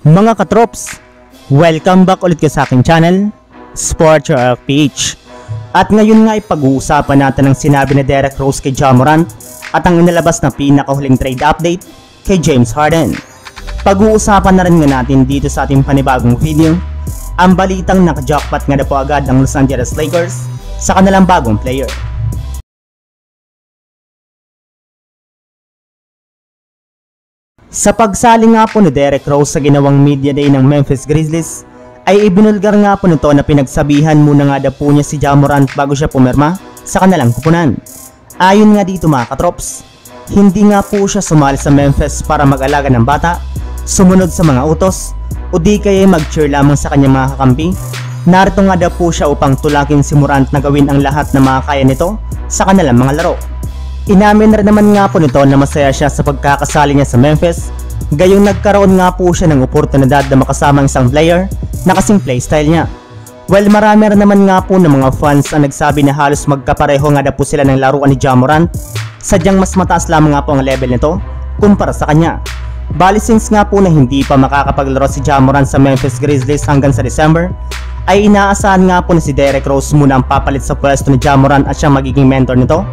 Mga katrops, welcome back ulit sa aking channel, Sports PH. At ngayon nga ay pag-uusapan natin ang sinabi ni Derrick Rose kay Ja Morant at ang inilabas na pinakahuling trade update kay James Harden. Pag-uusapan na rin nga natin dito sa ating panibagong video ang balitang naka-jackpot nga na po agad ang Los Angeles Lakers sa kanilang bagong player. Sa pagsali nga po ni Derrick Rose sa ginawang media day ng Memphis Grizzlies, ay ibinulgar nga po nito na pinagsabihan muna nga daw po niya si Ja Morant bago siya pumirma sa kanilang kupunan. Ayon nga dito mga katrops, hindi nga po siya sumali sa Memphis para mag-alaga ng bata, sumunod sa mga utos, o di kaya mag-cheer lamang sa kanyang mga kakampi. Narito nga daw po siya upang tulakin si Morant na gawin ang lahat na makakaya nito sa kanilang mga laro. Inamin rin naman nga po nito na masaya siya sa pagkakasali niya sa Memphis, gayong nagkaroon nga po siya ng oportunidad na makasama ang isang player na kasing playstyle niya. Well, marami rin naman nga po ng mga fans ang nagsabi na halos magkapareho nga na po sila ng laruan ni Ja Morant, sadyang mas mataas lamang nga po ang level nito kumpara sa kanya. Bali since nga po na hindi pa makakapaglaro si Ja Morant sa Memphis Grizzlies hanggang sa December, ay inaasahan nga po na si Derrick Rose muna ang papalit sa pwesto ni Ja Morant at siyang magiging mentor nito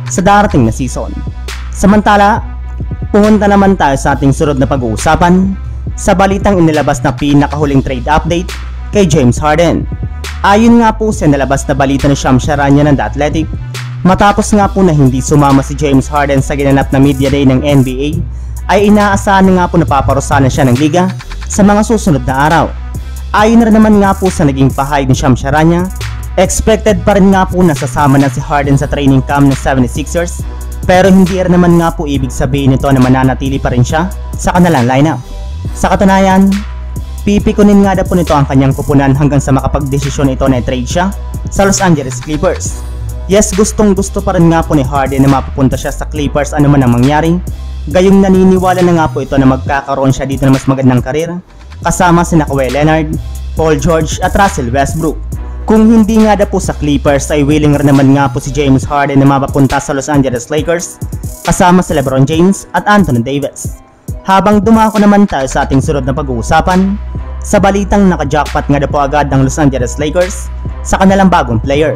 sa darating na season. Samantala, pumunta naman tayo sa ating sunod na pag-uusapan sa balitang inilabas na pinakahuling trade update kay James Harden. Ayon nga po sa nalabas na balita ni Shams Charania ng The Athletic, matapos nga po na hindi sumama si James Harden sa ginanap na media day ng NBA, ay inaasahan nga po na paparusahan siya ng liga sa mga susunod na araw. Ayon na naman nga po sa naging pahayag ni Shams Charania, expected pa rin nga po na sasama na si Harden sa training camp ng 76ers, pero hindi rin naman nga po ibig sabihin nito na mananatili pa rin siya sa kanilang lineup. Sa katunayan, pipikunin nga daw po nito ang kanyang kupunan hanggang sa makapagdesisyon ito na i-trade siya sa Los Angeles Clippers. Yes, gustong gusto pa rin nga po ni Harden na mapupunta siya sa Clippers ano man ang mangyari, gayong naniniwala na nga po ito na magkakaroon siya dito ng mas magandang karir kasama si Kawhi Leonard, Paul George at Russell Westbrook. Kung hindi nga daw po sa Clippers ay willing rin naman nga po si James Harden na mapapunta sa Los Angeles Lakers kasama si LeBron James at Anthony Davis. Habang dumako naman tayo sa ating sunod na pag-uusapan sa balitang naka-jackpot nga daw po agad ng Los Angeles Lakers sa kanilang bagong player.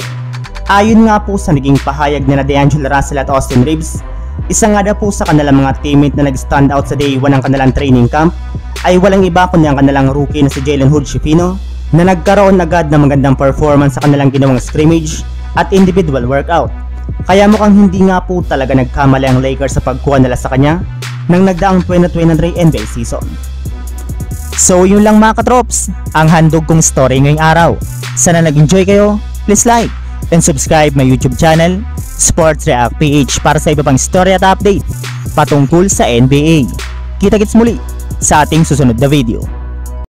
Ayon nga po sa naging pahayag ni D'Angelo Russell at Austin Reeves, isa nga daw po sa kanilang mga teammate na nag-stand out sa day 1 ng kanilang training camp ay walang iba kundi ang kanilang rookie na si Jalen Hood-Schifino, na nagkaroon agad ng magandang performance sa kanilang ginawang scrimmage at individual workout. Kaya mukhang hindi nga po talaga nagkamali ang Lakers sa pagkuha nila sa kanya nang nagdaang 2023 NBA season. So yun lang mga katrops, ang handog kong story ngayong araw. Sana nag-enjoy kayo, please like and subscribe my YouTube channel, Sports React PH, para sa iba pang story at update patungkol sa NBA. Kita-kits muli sa ating susunod na video.